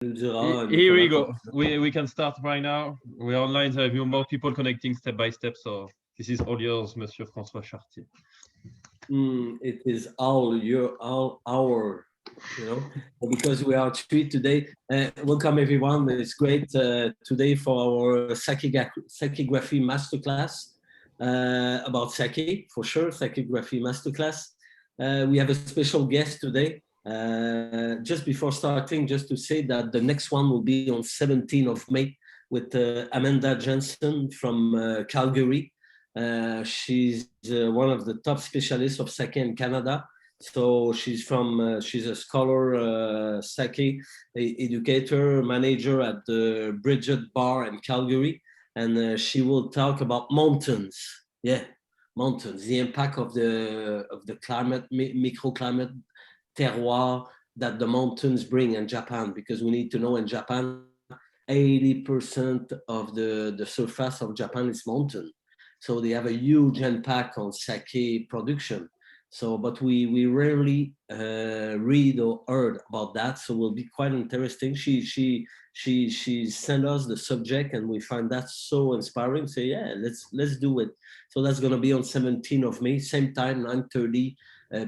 Here we go. We can start right now. We're online. There are more people connecting step by step. So this is all yours, Monsieur François Chartier. It is all our, because we are three today. Welcome everyone. It's great today for our Sakegraphy masterclass about sake, for sure, Sakegraphy masterclass. We have a special guest today. Just before starting, just to say that the next one will be on 17th of May with Amanda Jensen from Calgary. She's one of the top specialists of sake in Canada. So she's a scholar, sake educator, manager at the Bridget Bar in Calgary. And she will talk about mountains. Yeah, mountains, the impact of the climate, microclimate, terroir that the mountains bring in Japan, because we need to know in Japan, 80% of the surface of Japan is mountain. So they have a huge impact on sake production. So, but we rarely read or heard about that. So it will be quite interesting. She sent us the subject and we find that so inspiring. So yeah, let's do it. So that's going to be on 17th of May, same time, 9:30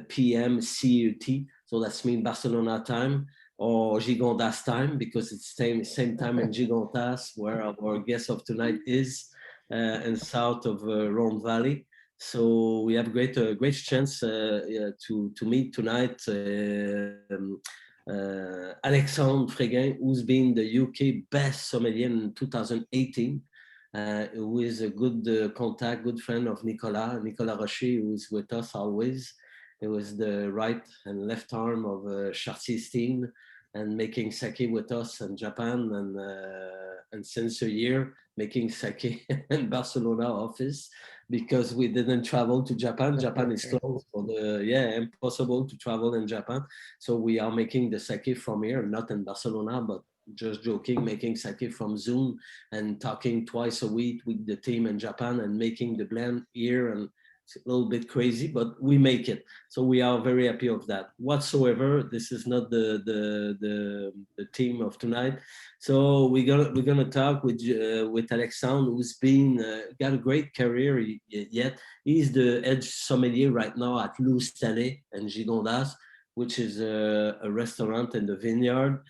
p.m. CUT. So that's mean Barcelona time or Gigondas time, because it's same time in Gigondas, where our guest of tonight is, in south of Rhone Valley. So we have a great chance to meet tonight Alexandre Freguin, who's been the UK best sommelier in 2018. Who is a good contact, good friend of Nicolas Roché, who is with us always. It was the right and left arm of Chartier's team and making sake with us in Japan, and since a year making sake in Barcelona office, because we didn't travel to Japan. Japan is closed for impossible to travel in Japan. So we are making the sake from here, not in Barcelona, but just joking, making sake from Zoom and talking twice a week with the team in Japan and making the blend here. And it's a little bit crazy, but we make it. So we are very happy of that. Whatsoever, this is not the theme of tonight. So we're gonna talk with Alexandre, who's been got a great career yet. He's the head sommelier right now at Lou's Palais in Gigondas, which is a restaurant in the vineyard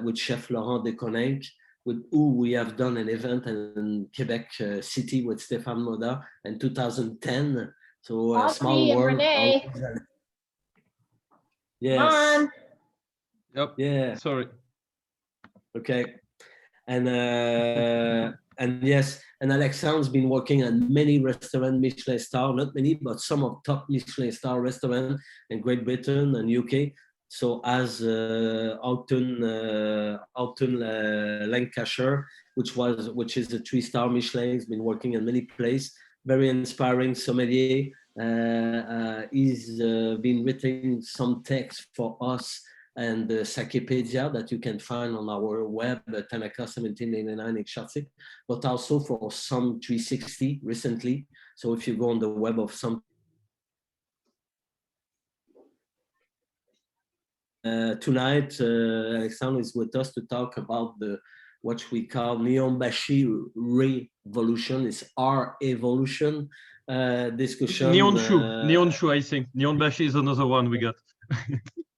with Chef Laurent Desconinck, with who we have done an event in Quebec City with Stéphane Moda in 2010. So a small world. Yes. Yep. Yeah. Sorry. Okay. And yes, and Alexandre's been working at many restaurant Michelin star, not many, but some of top Michelin star restaurants in Great Britain and UK. So as Alton Lancashire, which is a 3-star Michelin, he's been working in many places. Very inspiring sommelier. He's been writing some text for us and the Sakepedia that you can find on our web, Tanaka 1789 Chartier, but also for some 360 recently. So if you go on the web of some tonight, Alexandre is with us to talk about what we call Nihonbashi revolution. It's our evolution discussion. Nihonshu, I think. Nihonbashi is another one we got.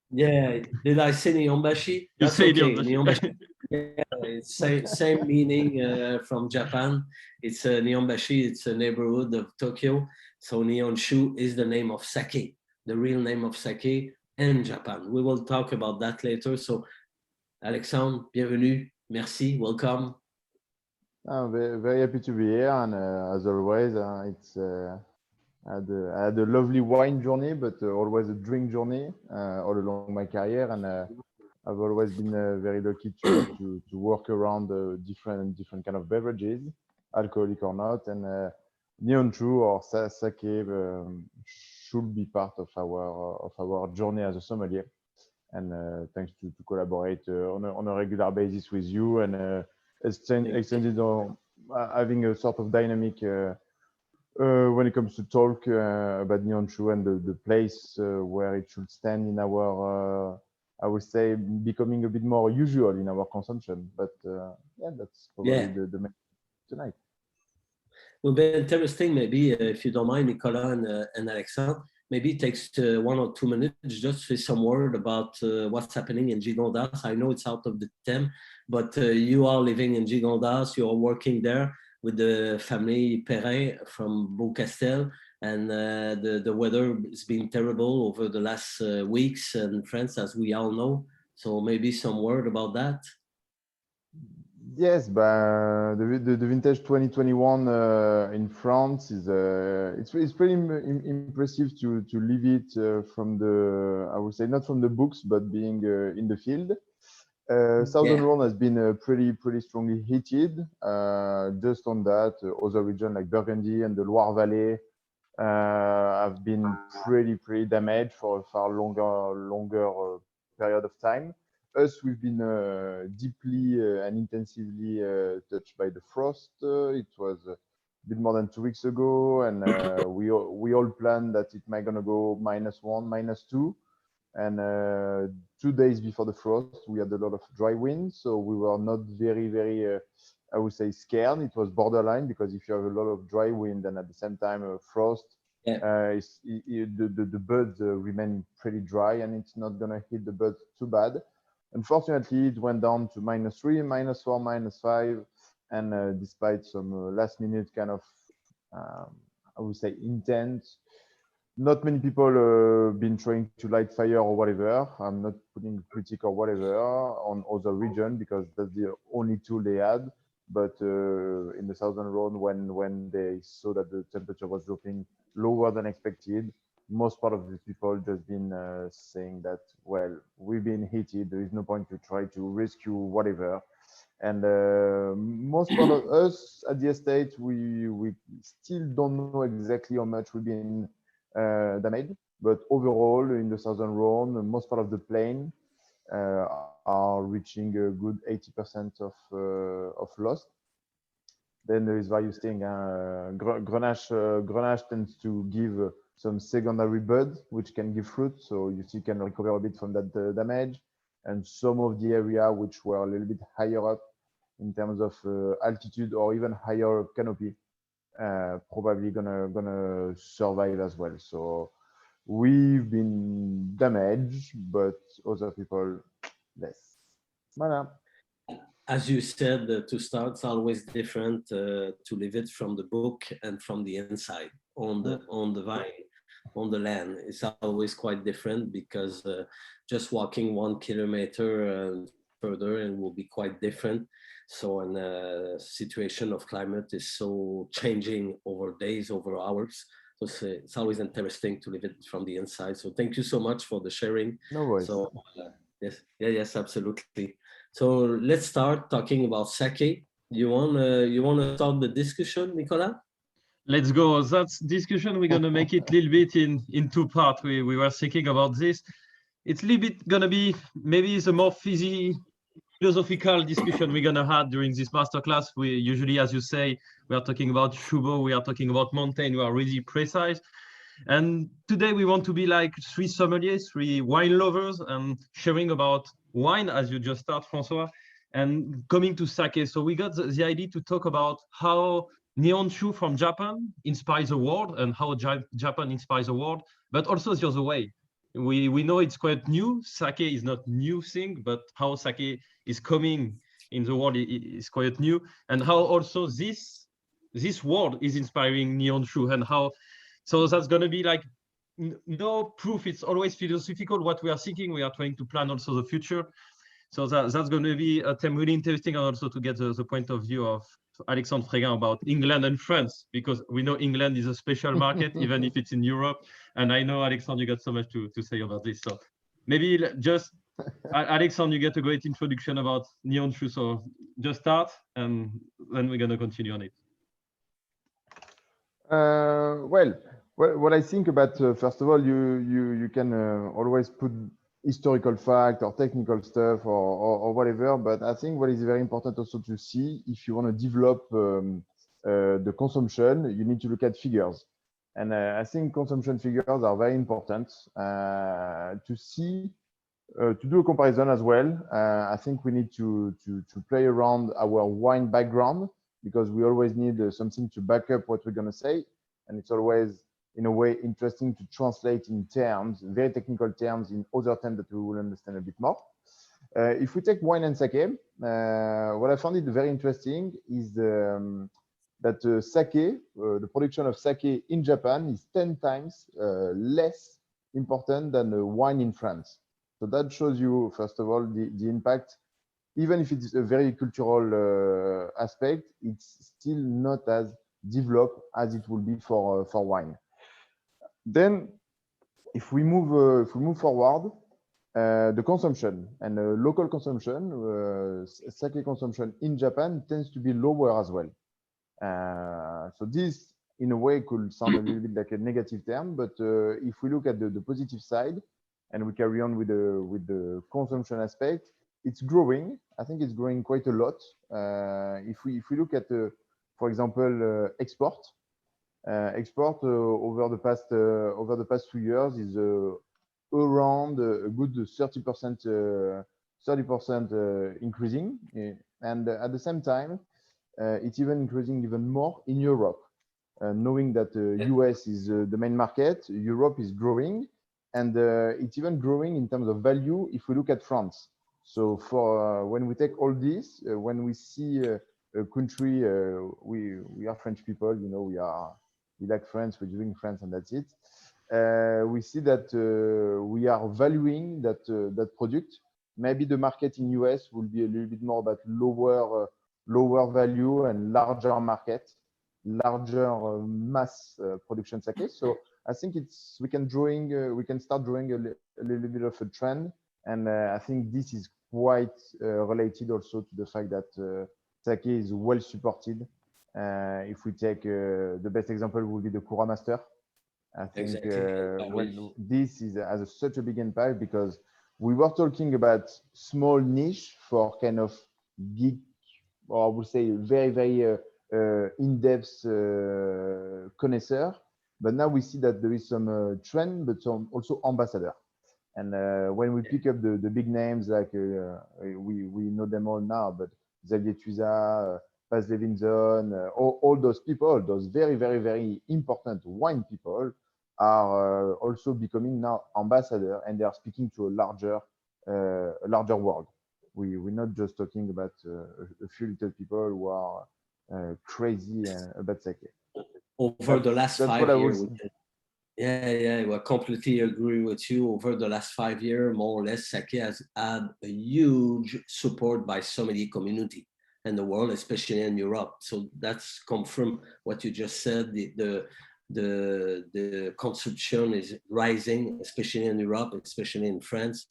Yeah, did I say Nihonbashi? That's okay. Nihonbashi. Yeah, it's same meaning from Japan. It's Nihonbashi. It's a neighborhood of Tokyo. So Nihonshu is the name of sake, the real name of sake in Japan. We will talk about that later. So, Alexandre, bienvenue. Merci. Welcome. I'm very happy to be here, and as always, I had a lovely wine journey, but always a drink journey all along my career, and I've always been very lucky to work around different kind of beverages, alcoholic or not, and Nihonshu or sake should be part of our journey as a sommelier. And thanks to collaborate on a regular basis with you, and extended on having a sort of dynamic when it comes to talk about Nihonshu and the place where it should stand in our I would say, becoming a bit more usual in our consumption. But yeah, that's probably the main tonight. Will be interesting, maybe, if you don't mind, Nicolas and Alexandre, maybe it takes 1 or 2 minutes just to say some word about what's happening in Gigondas. I know it's out of the theme, but you are living in Gigondas, you are working there with the family Perrin from Beaucastel, and the weather has been terrible over the last weeks in France, as we all know. So maybe some word about that. Yes, but the vintage 2021 in France is it's pretty impressive to leave it from the, I would say, not from the books, but being in the field. Southern Rhone has been pretty strongly heated. Just on that, other regions like Burgundy and the Loire Valley have been pretty damaged for a far longer period of time. Us, we've been deeply and intensively touched by the frost. It was a bit more than 2 weeks ago, and we all planned that it might gonna go -1, -2. And 2 days before the frost, we had a lot of dry wind, so we were not very, I would say, scared. It was borderline, because if you have a lot of dry wind and at the same time frost, the buds remain pretty dry, and it's not gonna hit the buds too bad. Unfortunately, it went down to -3, -4, -5, and despite some last-minute kind of, I would say, intense. Not many people been trying to light fire or whatever. I'm not putting critique or whatever on other region, because that's the only tool they had. But in the Southern Rhone, when they saw that the temperature was dropping lower than expected, most part of the people just been saying that, well, we've been heated. There is no point to try to rescue whatever. And most part of us at the estate, we still don't know exactly how much we've been damaged. But overall, in the Southern Rhone, most part of the plain are reaching a good 80% of loss. Then there is various things. Grenache tends to give some secondary bud, which can give fruit, so you still can recover a bit from that damage. And some of the area which were a little bit higher up in terms of altitude or even higher canopy, probably gonna survive as well. So we've been damaged, but other people less. Voilà. As you said, to start, it's always different to live it from the book and from the inside on the vine, on the land. It's always quite different, because just walking 1 kilometer further and will be quite different. So, in a situation of climate is so changing over days, over hours. So it's always interesting to live it from the inside. So thank you so much for the sharing. No worries. So yes, absolutely. So let's start talking about sake. You wanna start the discussion, Nicolas? Let's go. That's discussion. We're gonna make it a little bit in 2 parts. We were thinking about this. It's a little bit gonna be maybe the more philosophical discussion we're gonna have during this masterclass. We usually, as you say, we are talking about Shubo, we are talking about mountain, we are really precise. And today we want to be like 3 sommeliers, 3 wine lovers, and sharing about wine, as you just start, François, and coming to sake. So we got the idea to talk about how Nihonshu from Japan inspires the world, and how Japan inspires the world, but also the other way. We know it's quite new. Sake is not new thing, but how sake is coming in the world is quite new, and how also this world is inspiring Nihonshu, and how. So that's going to be like no proof. It's always philosophical what we are thinking. We are trying to plan also the future. So that's going to be a theme really interesting, and also to get the point of view of Alexandre Freguin about England and France, because we know England is a special market, even if it's in Europe. And I know, Alexandre, you got so much to say about this. So maybe just, Alexandre, you get a great introduction about Nihonshu. So just start, and then we're going to continue on it. Well, what I think about, first of all, you can always put historical fact or technical stuff or whatever, but I think what is very important also to see, if you want to develop the consumption, you need to look at figures. And I think consumption figures are very important to see to do a comparison as well. I think we need to play around our wine background, because we always need something to back up what we're going to say. And it's always, in a way, interesting to translate in terms, very technical terms, in other terms that we will understand a bit more. If we take wine and sake, what I found it very interesting is that sake, the production of sake in Japan is 10 times less important than wine in France. So that shows you, first of all, the impact. Even if it's a very cultural aspect, it's still not as developed as it will be for wine. Then, if we move forward, the consumption and local consumption, sake consumption in Japan tends to be lower as well. So this, in a way, could sound a little bit like a negative term, but if we look at the positive side and we carry on with the consumption aspect, it's growing. I think it's growing quite a lot. If we look at, for example, export over the past 2 years is around a good 30% increasing, and at the same time, it's even increasing even more in Europe. Knowing that US is the main market, Europe is growing, and it's even growing in terms of value if we look at France. So for when we take all this, when we see a country, we are French people, you know, we like France, we're doing France, and that's it. We see that we are valuing that product. Maybe the market in US will be a little bit more about lower value and larger market, larger mass production sake. So I think we can start drawing a little bit of a trend, and I think this is quite related also to the fact that sake is well supported. If we take the best example would be the Kura Master. I think when this has such a big impact, because we were talking about small niche for kind of geek, or I would say very, very in-depth connoisseur. But now we see that there is some trend, but some also ambassador. And when we pick up the big names, like we know them all now, but Xavier Tuisa, Paz Levinson, all those people, those very, very, very important wine people, are also becoming now ambassador, and they are speaking to a larger world. We're not just talking about a few little people who are crazy about sake. Over the last 5 years, I completely agree with you. Over the last 5 years, more or less, sake has had a huge support by sommelier community in the world, especially in Europe. So that's confirmed what you just said. The consumption is rising, especially in Europe, especially in France,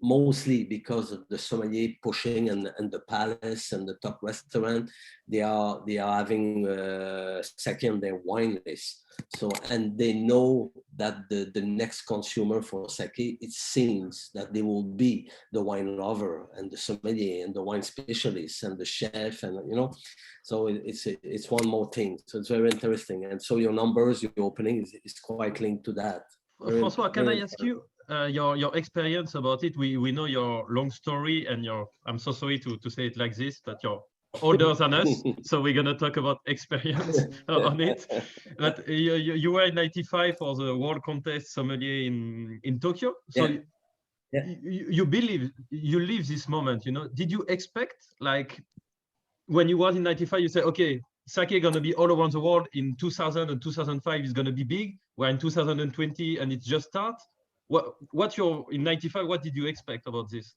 mostly because of the sommelier pushing and the palace and the top restaurant. They are having sake on their wine list. So, and they know that the next consumer for sake, it seems that they will be the wine lover and the sommelier and the wine specialist and the chef, and you know, so it's one more thing. So it's very interesting. And so your numbers, your opening is quite linked to that. François, can I ask you your experience about it? We know your long story, and I'm so sorry to say it like this, but you're older than us, so we're gonna talk about experience on it. But you were in '95 for the World Contest Sommelier in Tokyo. So you live this moment. You know, did you expect, like, when you were in '95, you said, okay, sake gonna be all around the world in 2000 and 2005 is gonna be big. We're in 2020 and it just starts. In '95? What did you expect about this?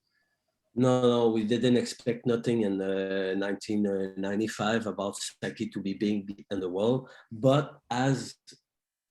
No, we didn't expect nothing in 1995 about sake to be big in the world. But as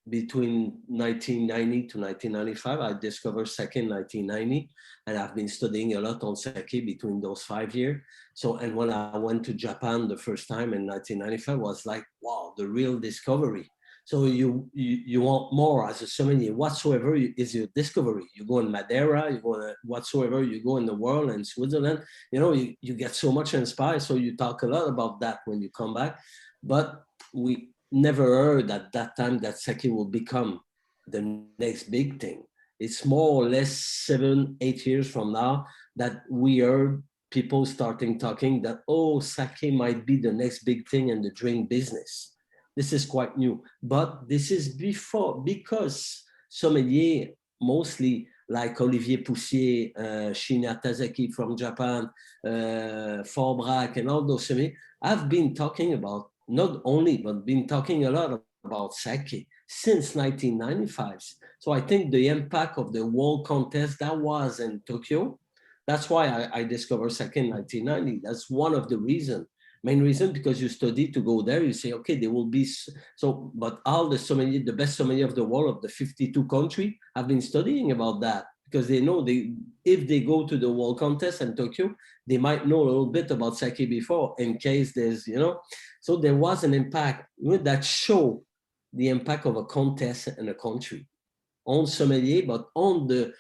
between 1990 to 1995, I discovered sake in 1990, and I've been studying a lot on sake between those 5 years. So, and when I went to Japan the first time in 1995, was like, wow, the real discovery. So you want more as a sommelier. Whatsoever is your discovery. You go in Madeira, you go whatsoever you go in the world, in Switzerland, you know, you get so much inspired. So you talk a lot about that when you come back. But we never heard at that time that sake will become the next big thing. It's more or less 7, 8 years from now that we heard people starting talking that, oh, sake might be the next big thing in the drink business. This is quite new, but this is before, because sommelier, mostly like Olivier Poussier, Shinya Tazaki from Japan, Forbrac, and all those sommeliers, I've been talking about, not only, but been talking a lot about sake since 1995. So I think the impact of the world contest that was in Tokyo, that's why I discovered sake in 1990. That's one of the reasons. Main reason, because you study to go there, you say, okay, there will be, so, but all the sommelier, the best sommelier of the world of the 52 countries have been studying about that, because they know if they go to the world contest in Tokyo, they might know a little bit about sake before, in case there's, so there was an impact that show the impact of a contest in a country on sommelier, but on the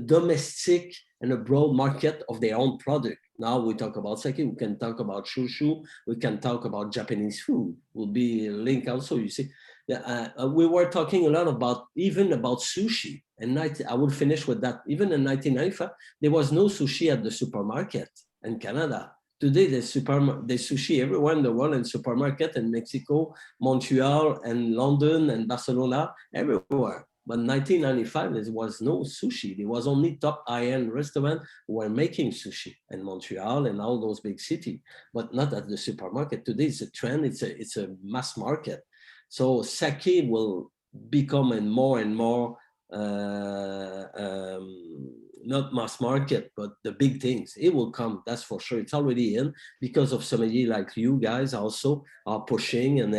domestic and a broad market of their own product. Now we talk about sake, we can talk about shushu, we can talk about Japanese food, will be linked also, you see. We were talking a lot about, even about sushi, and I will finish with that. Even in 1995, there was no sushi at the supermarket in Canada. Today, there's sushi everywhere in the world, in supermarket in Mexico, Montreal, and London, and Barcelona, everywhere. But in 1995, there was no sushi. There was only top high-end restaurants who were making sushi in Montreal and all those big cities, but not at the supermarket. Today, it's a trend. It's a mass market. So sake will become more and more, not mass market, but the big things. It will come, that's for sure. It's already in, because of sommeliers like you guys also are pushing and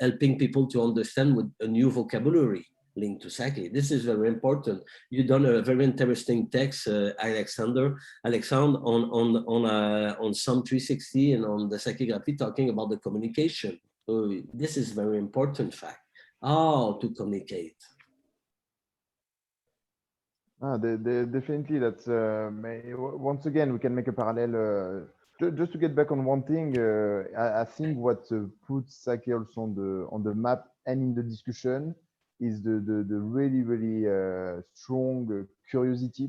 helping people to understand with a new vocabulary linked to sake. This is very important. You've done a very interesting text, Alexandre, on Somm 360 and on the Sake Graphy, talking about the communication. So this is very important fact, how to communicate. Definitely, that's once again we can make a parallel. Just to get back on one thing, I think what puts sake also on the map and in the discussion is the really strong curiosity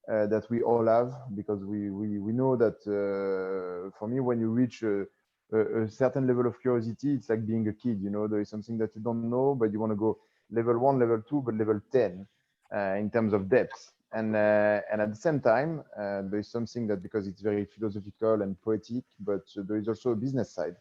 that we all have, because we know that for me, when you reach a certain level of curiosity, it's like being a kid. There is something that you don't know, but you want to go level 1, level 2, but level 10 in terms of depth. And at the same time, there is something that, because it's very philosophical and poetic, but there is also a business side.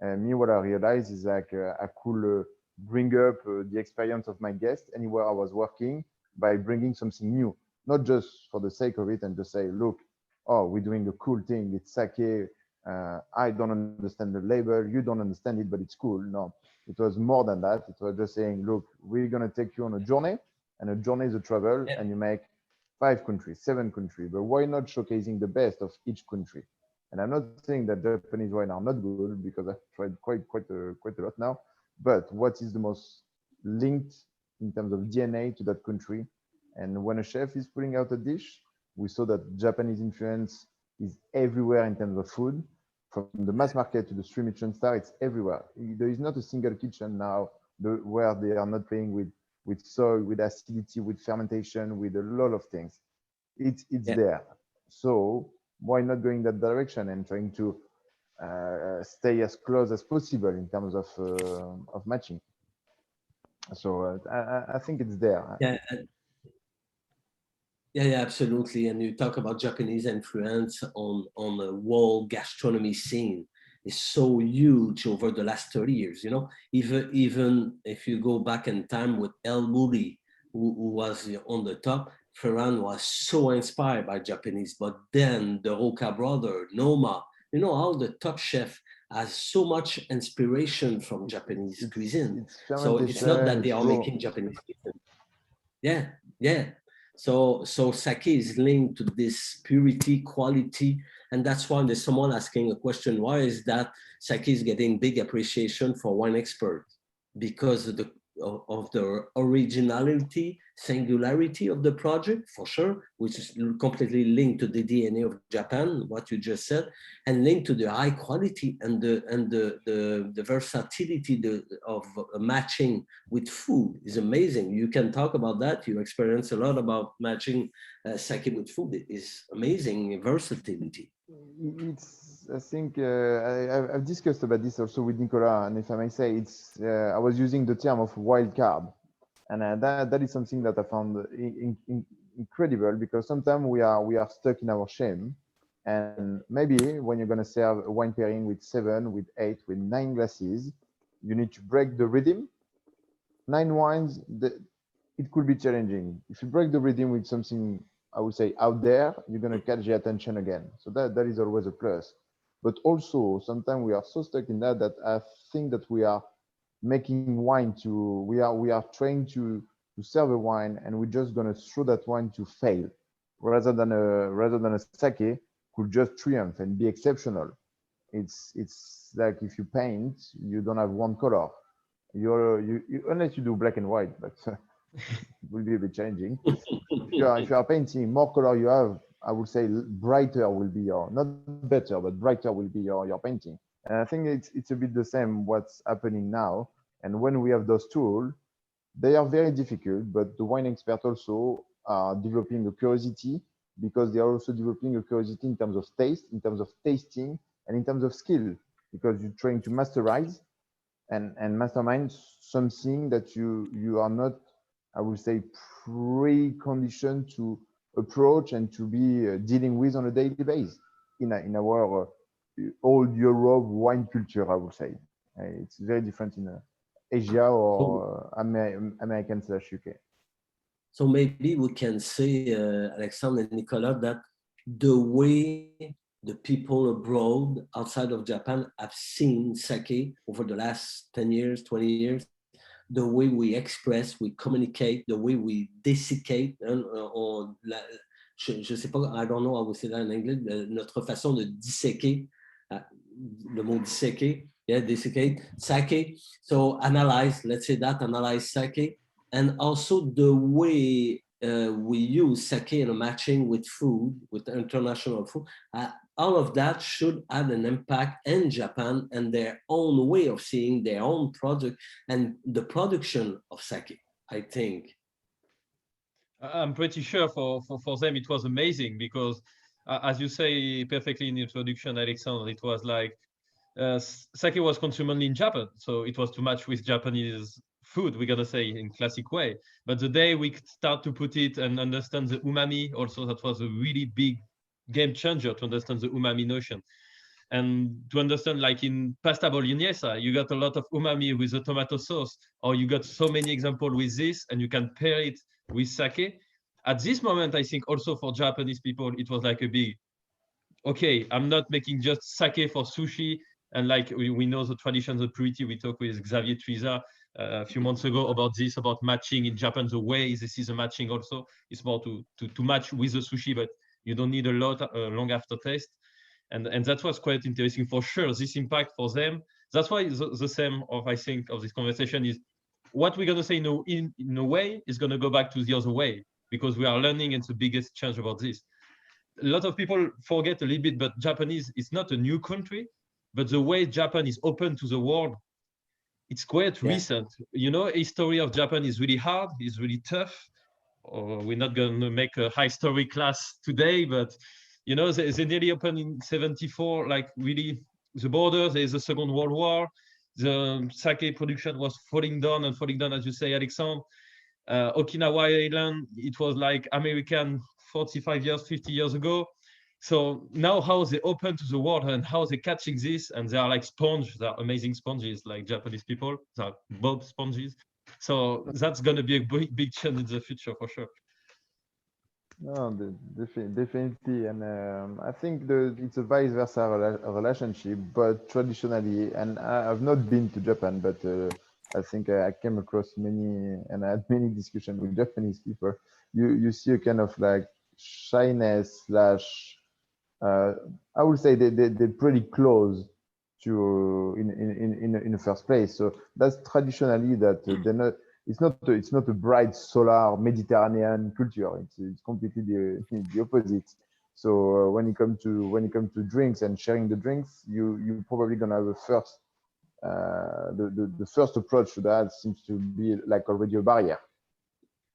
Me, what I realized is like I could bring up the experience of my guest anywhere I was working by bringing something new, not just for the sake of it and just say, look, oh, we're doing a cool thing, it's sake. I don't understand the label, you don't understand it, but it's cool. No, it was more than that. It was just saying, look, we're going to take you on a journey, and a journey is a travel, and you make 5 countries, 7 countries, but why not showcasing the best of each country? And I'm not saying that Japanese wine are not good, because I've tried quite a lot now, but what is the most linked in terms of DNA to that country? And when a chef is putting out a dish, we saw that Japanese influence is everywhere in terms of food. From the mass market to the 3 Michelin star, it's everywhere. There is not a single kitchen now where they are not playing with soil, with acidity, with fermentation, with a lot of things. It's there. So why not going that direction and trying to stay as close as possible in terms of matching? So I think it's there. Yeah, absolutely. And you talk about Japanese influence on the world gastronomy scene is so huge over the last 30 years. Even if you go back in time with El Muri, who was on the top, Ferran was so inspired by Japanese. But then the Roca brother, Noma, all the top chefs has so much inspiration from Japanese cuisine. So it's not that they are making Japanese cuisine. Yeah. So sake is linked to this purity, quality, and that's why there's someone asking a question: why is that sake is getting big appreciation for wine expert? Because of the originality, singularity of the project, for sure, which is completely linked to the DNA of Japan, what you just said, and linked to the high quality and the versatility of matching with food is amazing. You can talk about that. You experience a lot about matching sake with food. It is amazing versatility. I think I've discussed about this also with Nicolas, and if I may say, I was using the term of wild card, and that is something that I found incredible, because sometimes we are stuck in our shame, and maybe when you're going to serve a wine pairing with 7, with 8, with 9 glasses, you need to break the rhythm. 9 wines, it could be challenging. If you break the rhythm with something, I would say, out there, you're going to catch the attention again. So that is always a plus. But also, sometimes we are so stuck in that I think that we are making wine we are trying to serve a wine, and we're just going to throw that wine to fail, rather than a sake could just triumph and be exceptional. It's like if you paint, you don't have one color. You unless you do black and white, but it will be a bit challenging. If you are painting, more color you have, I would say brighter will be your, not better, but brighter will be your painting. And I think it's a bit the same what's happening now. And when we have those tools, they are very difficult, but the wine experts also are developing a curiosity, because they are also developing a curiosity in terms of taste, in terms of tasting, and in terms of skill, because you're trying to masterize and mastermind something that you are not, I would say, preconditioned to approach and to be dealing with on a daily basis in our old Europe wine culture, I would say. It's very different in Asia or American/UK. So maybe we can say, Alexandre and Nicolas, that the way the people abroad, outside of Japan, have seen sake over the last 10 years, 20 years, the way we express, we communicate, the way we desiccate, je sais pas, I don't know how we say that in English, notre façon de disséquer, le mot disséquer, yeah, desiccate, sake. So analyze, let's say that, analyze sake, and also the way we use sake in a matching with food, with international food. All of that should have an impact in Japan and their own way of seeing their own product and the production of sake, I think. I'm pretty sure for them it was amazing, because as you say perfectly in the introduction, Alexandre, it was like sake was consumed only in Japan, so it was to match with Japanese food, we're gonna say, in classic way. But the day we start to put it and understand the umami, also that was a really big game changer to understand the umami notion. And to understand, like in pasta bolognese, you got a lot of umami with the tomato sauce, or you got so many examples with this, and you can pair it with sake. At this moment, I think also for Japanese people, it was like a big, okay, I'm not making just sake for sushi. And like we know the traditions of purity, we talked with Xavier Tuiza a few months ago about this, about matching in Japan, the way this is a matching also. It's more to match with the sushi, but you don't need a long aftertaste. And that was quite interesting for sure, this impact for them. That's why the same of, I think, of this conversation is what we're going to say in a way is going to go back to the other way, because we are learning, and the biggest change about this. A lot of people forget a little bit, but Japanese is not a new country, but the way Japan is open to the world, it's quite recent. You know, history of Japan is really hard, is really tough. We're not going to make a high story class today, but you know, they nearly opened in 74, like really the border, there's the Second World War, the sake production was falling down, as you say, Alexandre. Okinawa Island, it was like American 45 years, 50 years ago. So now how they open to the world and how they catching this, and they are like sponge, they're amazing sponges, like Japanese people, they're both sponges. So that's going to be a big change in the future for sure. No, definitely, and I think it's a vice versa relationship, but traditionally, and I've not been to Japan, but I think I came across many, and I had many discussions with Japanese people. You see a kind of like shyness slash, I would say they're pretty close to in the first place. So that's traditionally that they're not. it's not a bright solar Mediterranean culture. It's completely the opposite. So when it comes to drinks and sharing the drinks, you probably gonna have a first the first approach to that seems to be like already a barrier.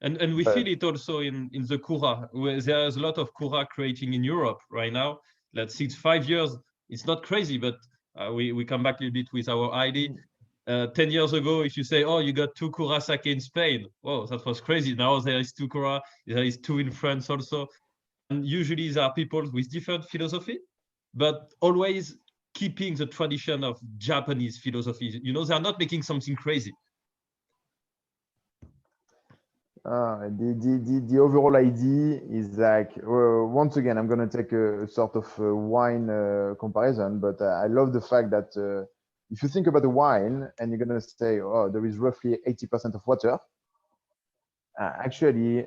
And we feel it also in the Kura, where there's a lot of Kura creating in Europe right now. Let's see, it's 5 years. It's not crazy, but we come back a little bit with our ID. 10 years ago, if you say, oh, you got 2 Kura sake in Spain, whoa, that was crazy. Now there is 2 Kura, there is 2 in France also. And usually there are people with different philosophy, but always keeping the tradition of Japanese philosophy. You know, they are not making something crazy. The overall idea is like, once again, I'm going to take a sort of wine comparison, but I love the fact that if you think about the wine and you're going to say, oh, there is roughly 80% of water, actually,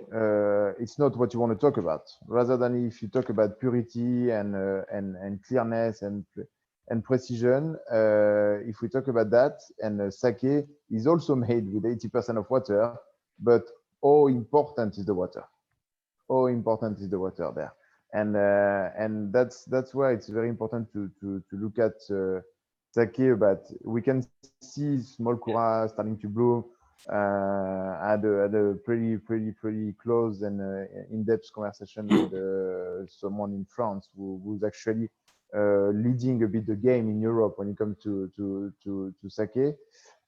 it's not what you want to talk about. Rather than if you talk about purity and clearness and precision, if we talk about that, and sake is also made with 80% of water, but how important is the water? How important is the water there? And that's why it's very important to look at sake. But we can see small kura starting to bloom. Had a pretty close and in-depth conversation with someone in France who's actually leading a bit the game in Europe when it comes to sake.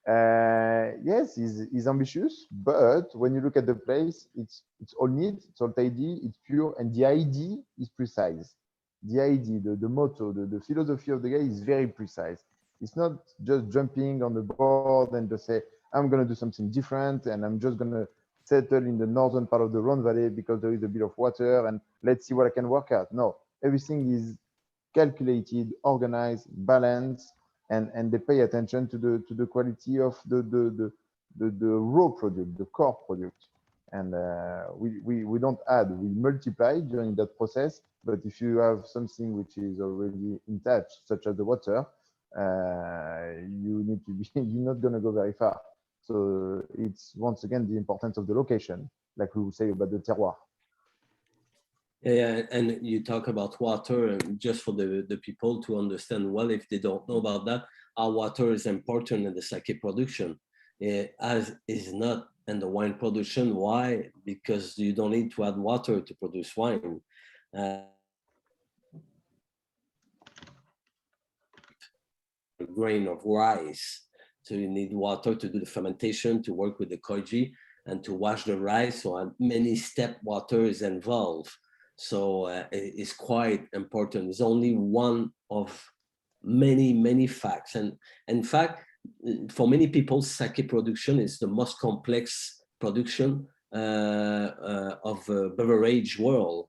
Yes, he's ambitious, but when you look at the place, it's all neat, it's all tidy, it's pure, and the idea is precise. The idea, the motto, the philosophy of the guy is very precise. It's not just jumping on the board and just say, I'm going to do something different, and I'm just going to settle in the northern part of the Rhone Valley because there is a bit of water, and let's see what I can work out. No, everything is calculated, organized, balanced, and they pay attention to the quality of the raw product, the core product. And we don't add, we multiply during that process. But if you have something which is already in touch, such as the water, you need to be, you're not going to go very far. So it's once again the importance of the location, like we would say about the terroir. Yeah, and you talk about water, and just for the people to understand well, if they don't know about that, our water is important in the sake production, as is not in the wine production. Why? Because you don't need to add water to produce wine. A grain of rice, so you need water to do the fermentation, to work with the koji, and to wash the rice. So many step water is involved. So it's quite important. It's only one of many facts. And in fact, for many people, sake production is the most complex production of a beverage world.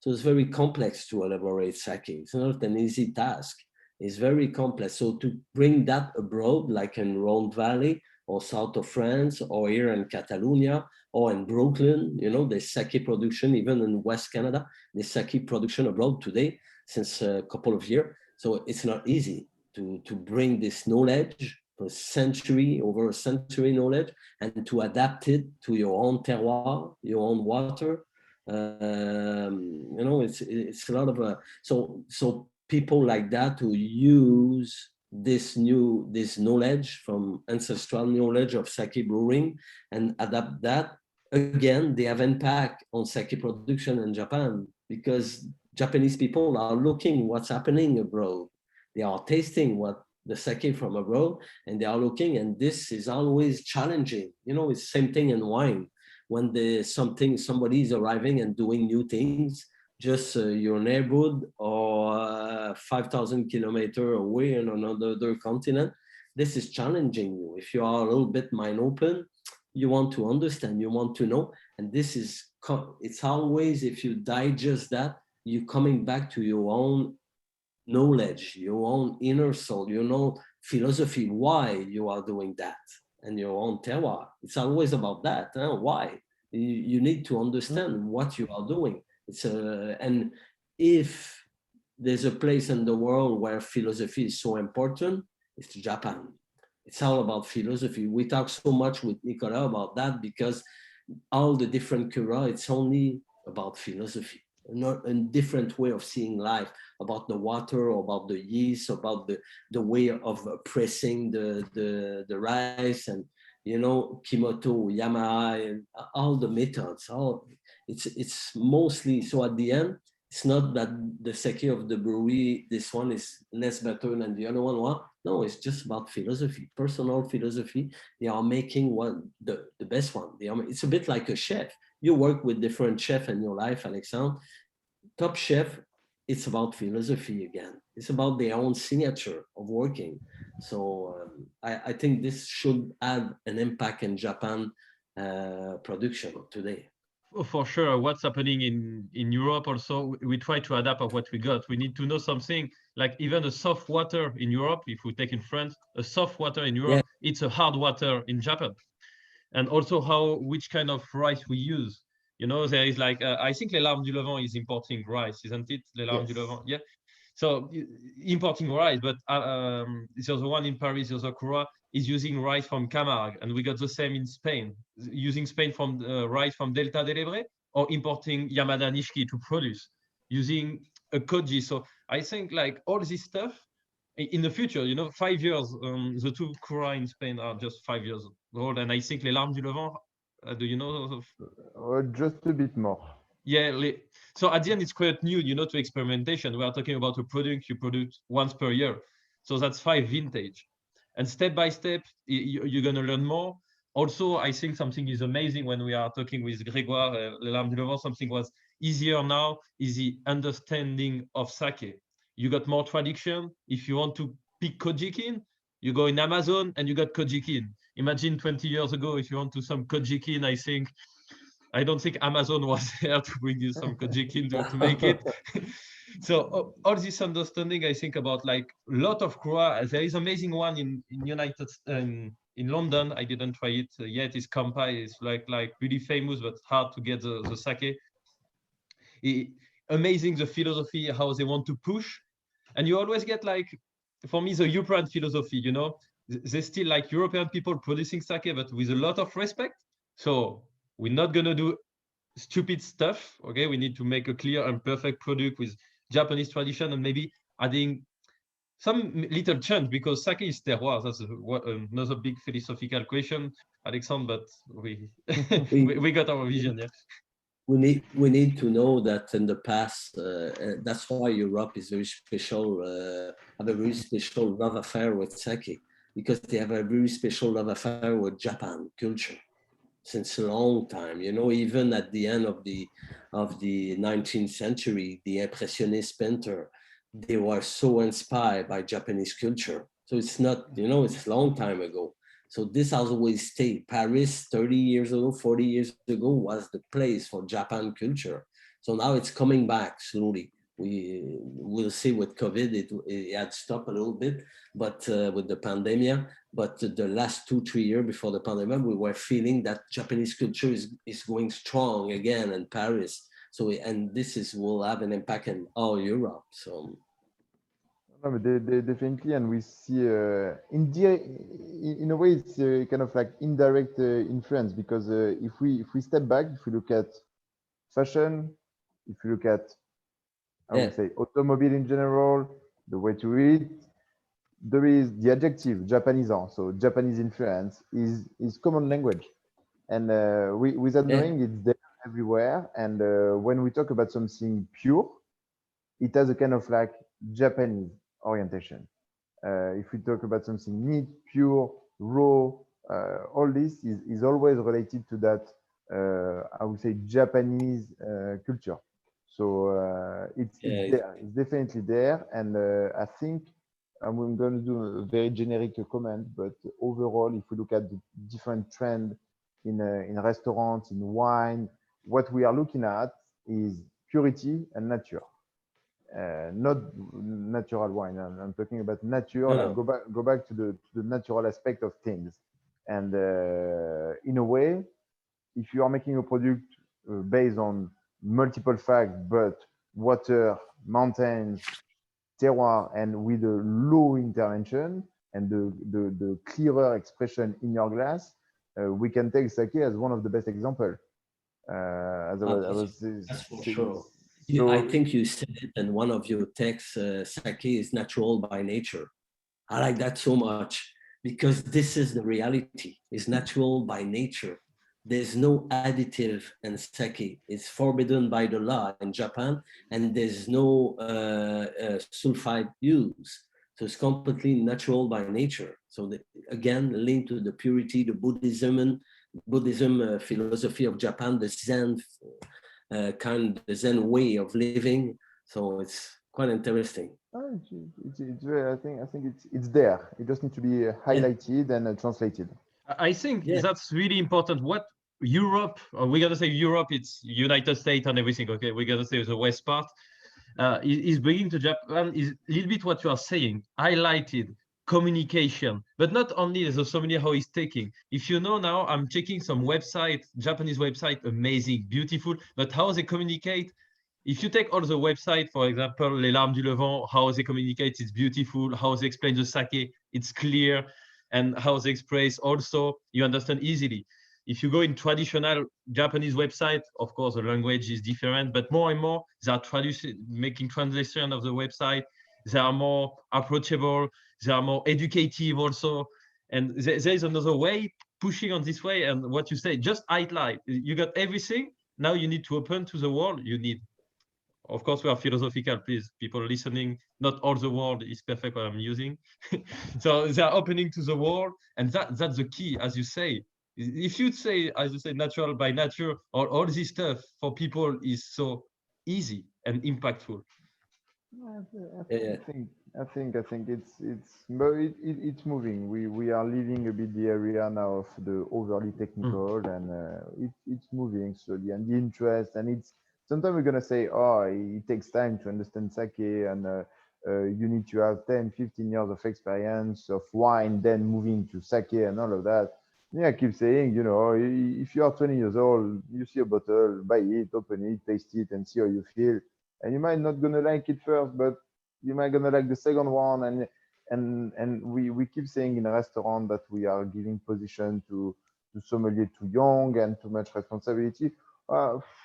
So it's very complex to elaborate sake. It's not an easy task. It's very complex. So to bring that abroad, like in Rhone Valley or south of France, or here in Catalonia, or in Brooklyn, you know, the sake production, even in West Canada, the sake production abroad today, since a couple of years. So it's not easy to bring this knowledge, over a century knowledge, and to adapt it to your own terroir, your own water. You know, it's a lot of so people like that who use this knowledge from ancestral knowledge of sake brewing and adapt that. Again, they have impact on sake production in Japan, because Japanese people are looking what's happening abroad. They are tasting what the sake from abroad, and they are looking, and this is always challenging. You know, it's the same thing in wine. When somebody is arriving and doing new things, just your neighborhood or 5,000 kilometers away in another continent, this is challenging you. If you are a little bit mind open, you want to understand, you want to know, and this is, it's always, if you digest that, you're coming back to your own knowledge, your own inner soul, your own philosophy, why you are doing that, and your own terroir. It's always about that. Why? You need to understand what you are doing. And if there's a place in the world where philosophy is so important, it's Japan. It's all about philosophy. We talk so much with Nicolas about that because all the different cura, it's only about philosophy, not a different way of seeing life, about the water, about the yeast, about the way of pressing the rice, and you know, Kimoto, Yamaha, and all the methods. All it's mostly so at the end. It's not that the sake of the brewery, this one is less better than the other one. Well, no, it's just about philosophy, personal philosophy. They are making one the best one. It's a bit like a chef. You work with different chefs in your life, Alexandre. Top chef, it's about philosophy again. It's about their own signature of working. So I think this should have an impact in Japan production today. For sure, what's happening in Europe also, we try to adapt of what we got. We need to know something like even a soft water in Europe, if we take in France, a soft water in Europe, yeah, it's a hard water in Japan. And also which kind of rice we use. You know, there is like, I think Les Larmes du Levant is importing rice, isn't it? Les Larmes du Levant, yeah. So importing rice, but the other one in Paris, the other Cura, is using rice from Camargue, and we got the same in Spain, using Spain from rice from Delta del Ebre, or importing Yamada Nishiki to produce, using a koji. So I think like all this stuff, in the future, you know, 5 years, the two Cura in Spain are just 5 years old, and I think Les Larmes du Levant, do you know? Just a bit more. Yeah, so at the end, it's quite new, you know, to experimentation. We are talking about a product you produce once per year. So that's 5 vintage. And step by step, you're going to learn more. Also, I think something is amazing when we are talking with Grégoire, Les Larmes du Levant, something was easier now is the understanding of sake. You got more tradition. If you want to pick Kojikin, you go in Amazon and you got Kojikin. Imagine 20 years ago, if you want to some Kojikin, I don't think Amazon was there to bring you some Kojikin to make it. So all this understanding, I think about like a lot of Kura. There is amazing one in London. I didn't try it yet. It's Kampai. It's like really famous, but hard to get the sake. Amazing the philosophy, how they want to push. And you always get like, for me, the European philosophy, you know, they still like European people producing sake, but with a lot of respect. So we're not going to do stupid stuff, okay? We need to make a clear and perfect product with Japanese tradition and maybe adding some little change because sake is terroir. That's another big philosophical question, Alexandre, but we got our vision, yeah. We need to know that in the past, that's why Europe is very special, have a very special love affair with sake, because they have a very special love affair with Japan culture since a long time. You know, even at the end of the 19th century, the Impressionist painter, they were so inspired by Japanese culture. So it's not, you know, it's a long time ago. So this has always stayed. Paris 30 years ago, 40 years ago was the place for Japan culture. So now it's coming back slowly. We will see with COVID, it had stopped a little bit, but with the pandemic, but the last 2-3 years before the pandemic, we were feeling that Japanese culture is going strong again in Paris. So, and will have an impact in all Europe. So. No, definitely, and we see in a way it's kind of like indirect influence because if we step back, if we look at fashion, if you look at I would say automobile in general, the way to read, there is the adjective Japanisant, so Japanese influence is common language, and without knowing it's there everywhere. And when we talk about something pure, it has a kind of like Japanese orientation. If we talk about something neat, pure, raw, all this is always related to that, I would say, Japanese culture. So it's there, it's definitely there. And I think I'm going to do a very generic comment, but overall, if we look at the different trends in restaurants, in wine, what we are looking at is purity and nature. Not natural wine. I'm talking about nature. Go back to the natural aspect of things. And in a way, if you are making a product based on multiple facts, but water, mountains, terroir, and with a low intervention, and the clearer expression in your glass, we can take sake as one of the best examples. That's for sure. I think you said it in one of your texts, sake is natural by nature. I like that so much because this is the reality. It's natural by nature. There's no additive in sake. It's forbidden by the law in Japan, and there's no sulfide use. So it's completely natural by nature. So again, linked to the purity, the Buddhism philosophy of Japan, the Zen the Zen way of living. So it's quite interesting. It's very, I think it's there. It just needs to be highlighted and translated. I think that's really important. What Europe, or we're gonna say Europe, it's United States and everything. Okay, we're gonna say the west part is bringing to Japan is a little bit what you are saying, highlighted communication, but not only the sommelier how he's taking. If you know now, I'm checking some website, Japanese website, amazing, beautiful, but how they communicate. If you take all the website, for example, Les Larmes du Levant, how they communicate, it's beautiful. How they explain the sake, it's clear, and how they express also, you understand easily. If you go in traditional Japanese website, of course, the language is different, but more and more, they are making translation of the website. They are more approachable. They are more educative also. And there is another way, pushing on this way. And what you say, just highlight. You got everything. Now you need to open to the world. You need, of course, we are philosophical, please, people listening, not all the world is perfect what I'm using. So they are opening to the world. And that's the key, as you say. If you say, as you say, natural by nature, or all this stuff for people is so easy and impactful. I think it's moving. We are leaving a bit the area now of the overly technical, and it's moving slowly. And the interest, and it's sometimes we're gonna say, oh, it takes time to understand sake, and you need to have 10, 15 years of experience of wine, then moving to sake and all of that. Yeah, I keep saying, you know, if you are 20 years old, you see a bottle, buy it, open it, taste it, and see how you feel. And you might not gonna like it first, but you might gonna like the second one. And we keep saying in a restaurant that we are giving position to sommelier too young and too much responsibility.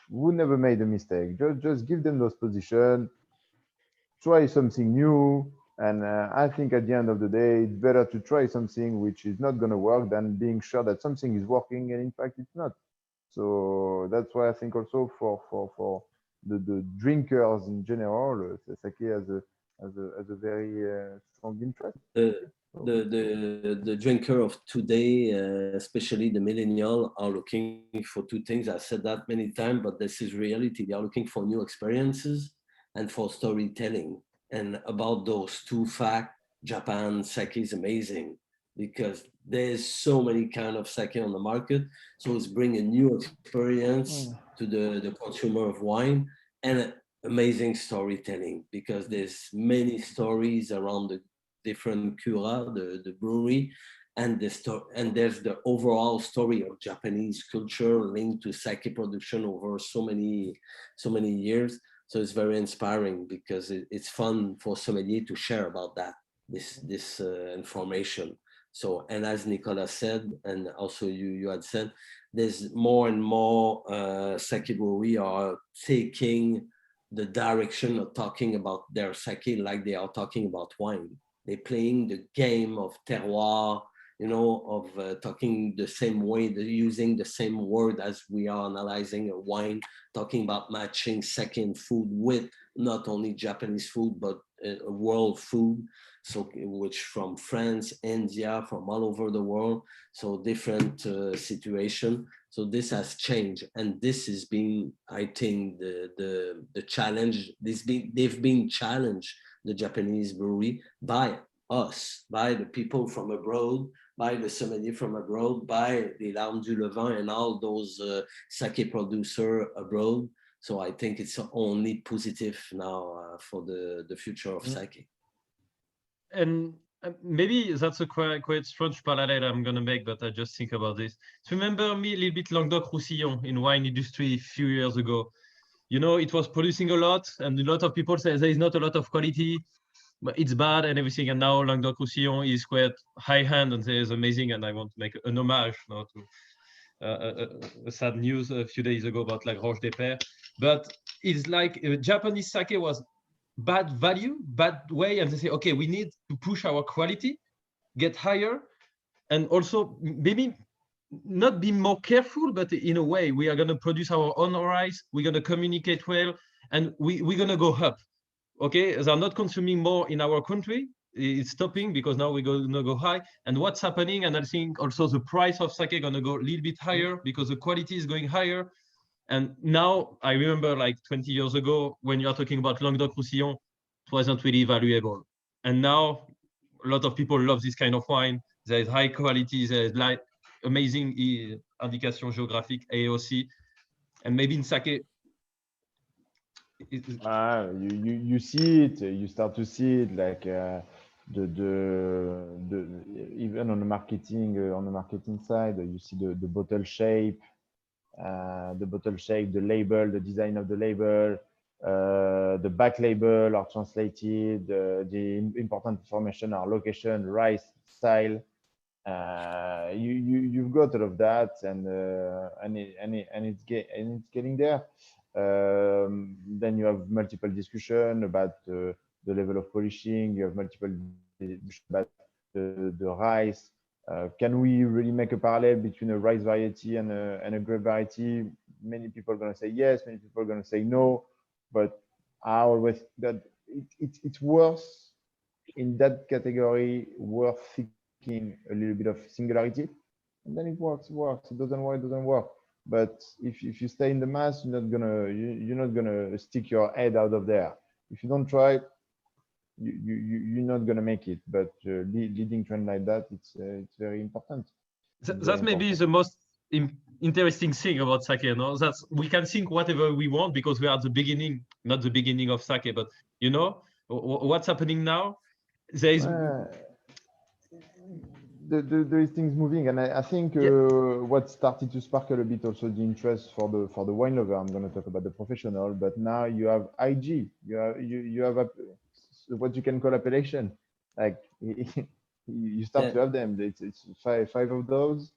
We never made a mistake. Just give them those positions, try something new. And I think at the end of the day, it's better to try something which is not going to work than being sure that something is working and in fact it's not. So that's why I think also for the drinkers in general, sake has a very strong interest. The drinker of today, especially the millennial, are looking for two things. I've said that many times, but this is reality. They are looking for new experiences and for storytelling. And about those two facts, Japan sake is amazing because there's so many kind of sake on the market. So it's bringing new experience to the consumer of wine and amazing storytelling because there's many stories around the different cura, the brewery, and there's the overall story of Japanese culture linked to sake production over so many years. So it's very inspiring because it's fun for sommelier to share about that, this information. So, and as Nicolas said, and also you had said, there's more and more sake brewery are taking the direction of talking about their sake like they are talking about wine. They're playing the game of terroir, you know, of talking the same way, using the same word as we are analyzing a wine, talking about matching sake and food with not only Japanese food, but world food. So, which from France, India, from all over the world. So different situation. So this has changed, and this has been, I think, the challenge. They've been challenged, the Japanese brewery, by us, by the people from abroad, by the sommelier from abroad, by Les Larmes du Levant and all those sake producer abroad. So I think it's only positive now for the future of sake. And maybe that's a quite strange parallel I'm going to make, but I just think about this. Remember me a little bit Languedoc-Roussillon in wine industry a few years ago. You know, it was producing a lot, and a lot of people say there is not a lot of quality. but it's bad and everything. And now Languedoc-Roussillon is quite high hand and is amazing. And I want to make an homage now to a sad news a few days ago about like Roche des Pères. But it's like Japanese sake was bad value, bad way. And they say, okay, we need to push our quality, get higher, and also maybe not be more careful, but in a way, we are going to produce our own rice. We're going to communicate well, and we're going to go up. Okay, they're not consuming more in our country. It's stopping because now we're going to go high. And what's happening? And I think also the price of sake going to go a little bit higher because the quality is going higher. And now I remember like 20 years ago when you're talking about Languedoc-Roussillon, it wasn't really valuable. And now a lot of people love this kind of wine. There is high quality, there is like amazing indication géographique, AOC, and maybe in sake. You see it. You start to see it like even on the marketing side. You see the bottle shape, the label, the design of the label, the back label are translated. The important information are location, rice, style. You've got all of that, and it's getting there. Then you have multiple discussion about the level of polishing. You have multiple discussion about the rice. Can we really make a parallel between a rice variety and a grape variety? Many people are going to say yes, many people are going to say no, but I always that it's worth in that category, worth thinking a little bit of singularity, and then it works. It doesn't work, it doesn't work. But if you stay in the mass, you're not gonna stick your head out of there. If you don't try, you're not gonna make it. But leading trend like that, it's very important. That may be the most interesting thing about sake. No, that's we can think whatever we want because we are at the beginning, not the beginning of sake. But you know what's happening now. There is. There is things moving, and I think what started to sparkle a bit also the interest for the wine lover. I'm going to talk about the professional, but now you have IG, you have what you can call appellation, like you start to have them. It's five of those.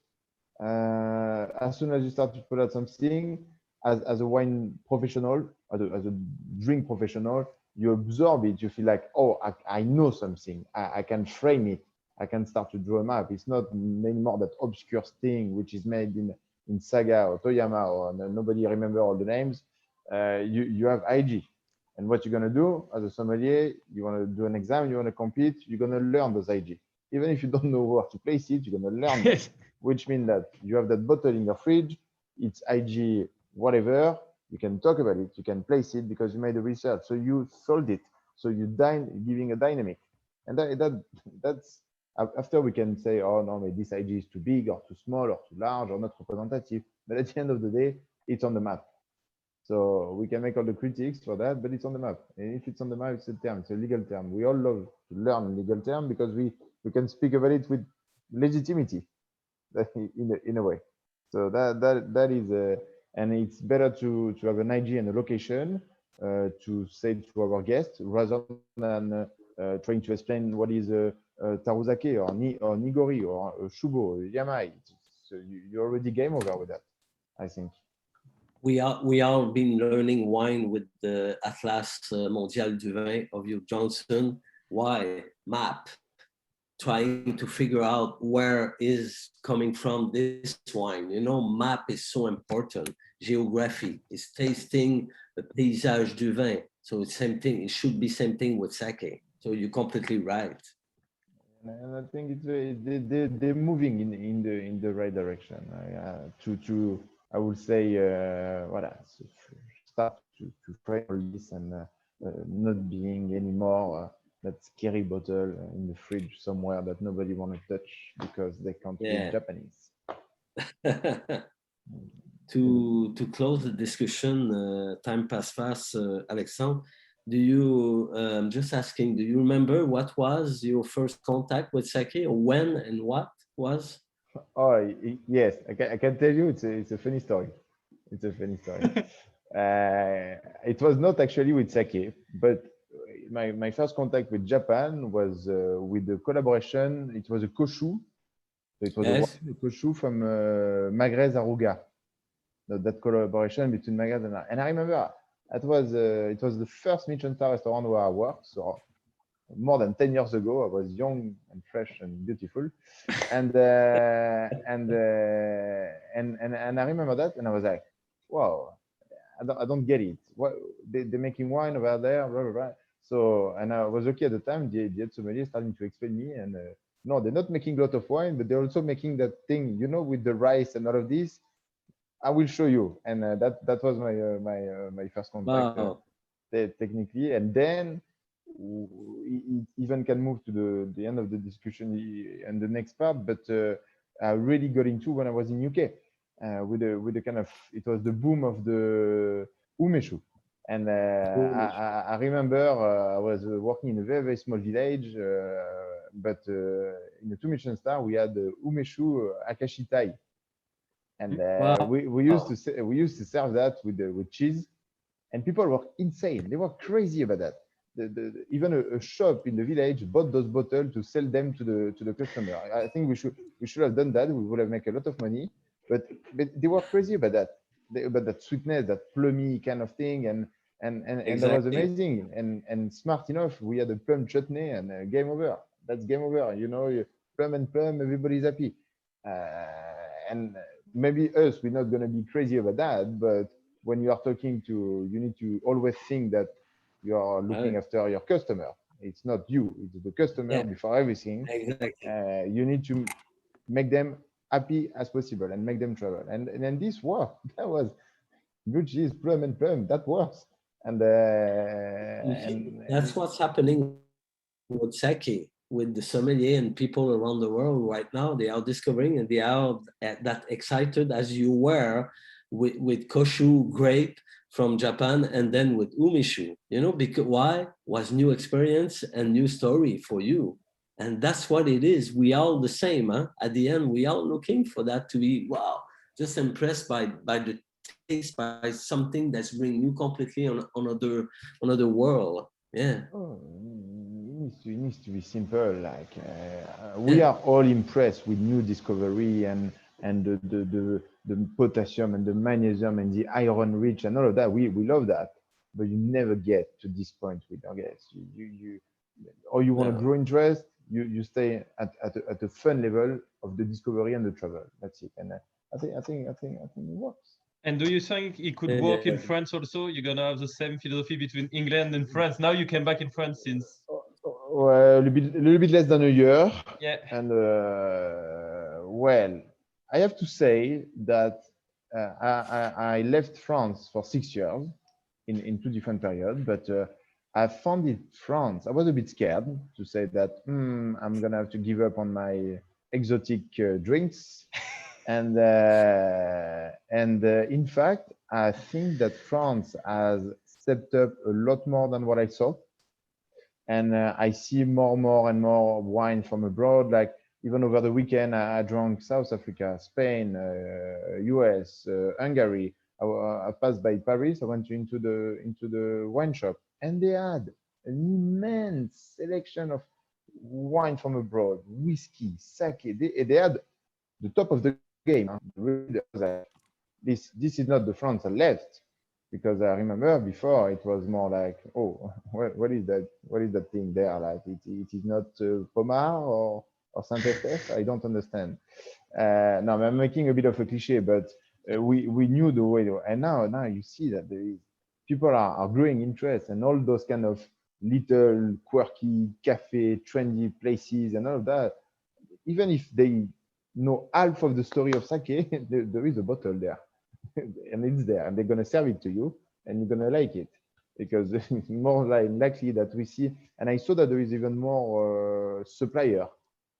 As soon as you start to put out something as a wine professional, as a drink professional, you absorb it. You feel like, oh, I know something. I can frame it. I can start to draw a map. It's not anymore that obscure thing which is made in Saga or Toyama or nobody remember all the names. You have IG, and what you're gonna do as a sommelier, you want to do an exam, you want to compete, you're gonna learn those IG. Even if you don't know where to place it, you're gonna learn it, which means that you have that bottle in your fridge. It's IG, whatever. You can talk about it, you can place it because you made the research. So you sold it. So you giving a dynamic, and that's. After we can say, oh no, maybe this IG is too big or too small or too large or not representative. But at the end of the day, it's on the map. So we can make all the critics for that, but it's on the map. And if it's on the map, it's a term, it's a legal term. We all love to learn legal term because we can speak about it with legitimacy in a way. So that is, and it's better to have an IG and a location to say to our guests rather than trying to explain what is Taruzake or Nigori or Shubo, Yamai. So you're already game over with that, I think. We are been learning wine with the Atlas Mondial du Vin of Hugh Johnson. Why? Map. Trying to figure out where is coming from this wine. You know, map is so important. Geography is tasting the paysage du vin. So it's same thing. It should be same thing with sake. So you're completely right. And I think they're moving in the right direction. I would say start to frame this and not being anymore that scary bottle in the fridge somewhere that nobody want to touch because they can't read Japanese. To close the discussion, time pass fast, Alexandre. Do you, just asking, do you remember what was your first contact with sake, or when and what was? Oh, yes, I can tell you it's a funny story. It's a funny story. It was not actually with sake, but my first contact with Japan was with the collaboration. It was a koshu. So it was Yes. a koshu from Magrez Aruga. That collaboration between Magrez and I remember it was the first Michelin star restaurant where I worked. So more than 10 years ago, I was young and fresh and beautiful, and I remember that, and I was like, wow, I don't get it. What they're making wine over there, blah, blah, blah. So, and I was lucky at the time. The head sommelier starting to explain me, and no, they're not making a lot of wine, but they're also making that thing, with the rice and all of this. I will show you, and that was my first contact. Wow. Technically, and then it even can move to the end of the discussion and the next part, but I really got into when I was in UK with the kind of, it was the boom of the umeshu, and I remember I was working in a very, very small village, but in the 2 Michelin star we had the umeshu akashitai, and Wow. we used to serve that with cheese. And people were insane. They were crazy about that. Even a shop in the village bought those bottles to sell them to the customer. I think we should have done that. We would have made a lot of money. But they were crazy about that. About that sweetness, that plummy kind of thing, and that was amazing. And smart enough, we had a plum chutney, and game over. That's game over. Plum and plum, everybody's happy. And maybe us, we're not going to be crazy about that, but when you are talking to, you need to always think that you are looking after your customer. It's not you, it's the customer before everything. Exactly. You need to make them happy as possible and make them travel. And then this worked. That was blue cheese, plum and plum. That works. And that's what's happening with sake, with the sommelier and people around the world right now. They are discovering, and they are that excited as you were with koshu grape from Japan, and then with umeshu, because why was new experience and new story for you. And that's what it is. We all the same, huh? At the end, we all looking for that to be, wow, just impressed by the taste, by something that's bringing you completely on another world. Yeah. Oh, it needs to be simple. Like we are all impressed with new discovery and the potassium and the magnesium and the iron rich and all of that. We love that, but you never get to this point with our guests. Or you want to grow interest. You stay at a fun level of the discovery and the travel. That's it. And I think it works. And do you think it could work in France also? You're gonna have the same philosophy between England and France. Now you came back in France since well, a little bit less than a year. Yeah. And well, I have to say that I left France for 6 years in 2 different periods, but I found it France. I was a bit scared to say that I'm gonna have to give up on my exotic drinks. And in fact, I think that France has stepped up a lot more than what I thought. And I see more and more wine from abroad. Like even over the weekend, I drank South Africa, Spain, US, Hungary. I passed by Paris. I went into the wine shop, and they had an immense selection of wine from abroad, whiskey, sake. They had the top of the game. This is not the France I left, because I remember before it was more like, oh, what is that? What is that thing there? Like it is not Pomar or Saint-Estèphe. I don't understand. No, I'm making a bit of a cliche, but we knew the way. And now you see that people are growing interest, and all those kind of little quirky cafe, trendy places, and all of that. Even if they know half of the story of sake, there is a bottle there. And it's there, and they're going to serve it to you, and you're going to like it, because it's more likely that we see. And I saw that there is even more supplier,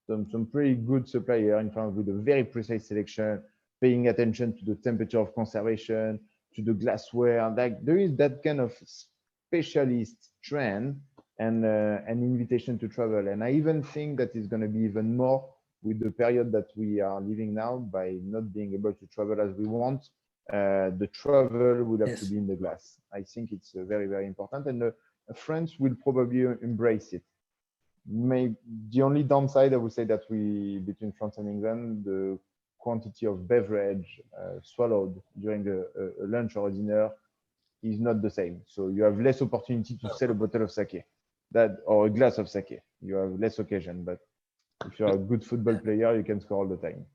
some pretty good supplier in France with a very precise selection, paying attention to the temperature of conservation, to the glassware. Like there is that kind of specialist trend and an invitation to travel. And I even think that it's going to be even more with the period that we are living now, by not being able to travel as we want. The travel would have to be in the glass. I think it's very, very important. And France will probably embrace it. Maybe the only downside I would say that between France and England, the quantity of beverage swallowed during a lunch or a dinner is not the same. So you have less opportunity to sell a bottle of sake or a glass of sake. You have less occasion, but if you're a good football player, you can score all the time.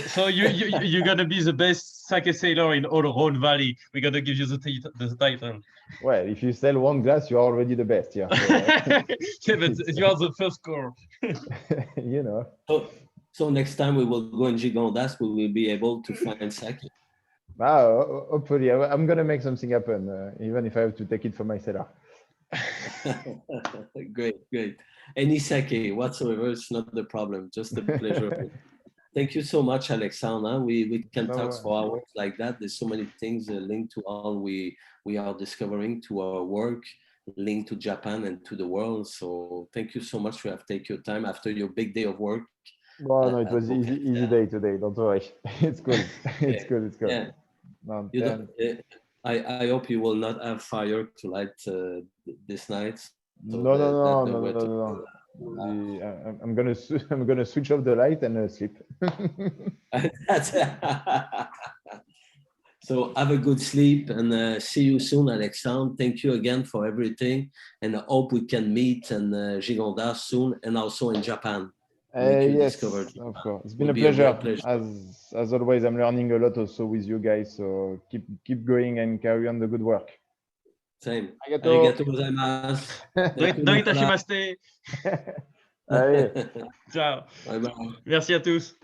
So you're gonna be the best sake sailor in all Rhone Valley. We're gonna give you the title. Well, if you sell one glass, you're already the best. Yeah. Yeah, but you are the first scorer. You know. So next time we will go in Gigondas, we will be able to find sake. Hopefully, I'm gonna make something happen, even if I have to take it from my cellar. Great. Any sake whatsoever, it's not the problem. Just a pleasure. Thank you so much, Alexandre. We can talk for hours like that. There's so many things linked to all we are discovering, to our work, linked to Japan and to the world. So thank you so much for taking your time after your big day of work. Well, no, it was easy day today. Don't worry. It's good. It's good. Yeah. No, I hope you will not have fire to light this night. So no. I'm gonna switch off the light and sleep. So have a good sleep and see you soon, Alexandre. Thank you again for everything, and I hope we can meet in Gigondas soon, and also in Japan. Yes, of course. It's been a pleasure. As always, I'm learning a lot also with you guys. So keep going and carry on the good work. Same. Arigato gozaimasu. Doitashimaste. Allez. Ciao. Bye bye. Merci à tous.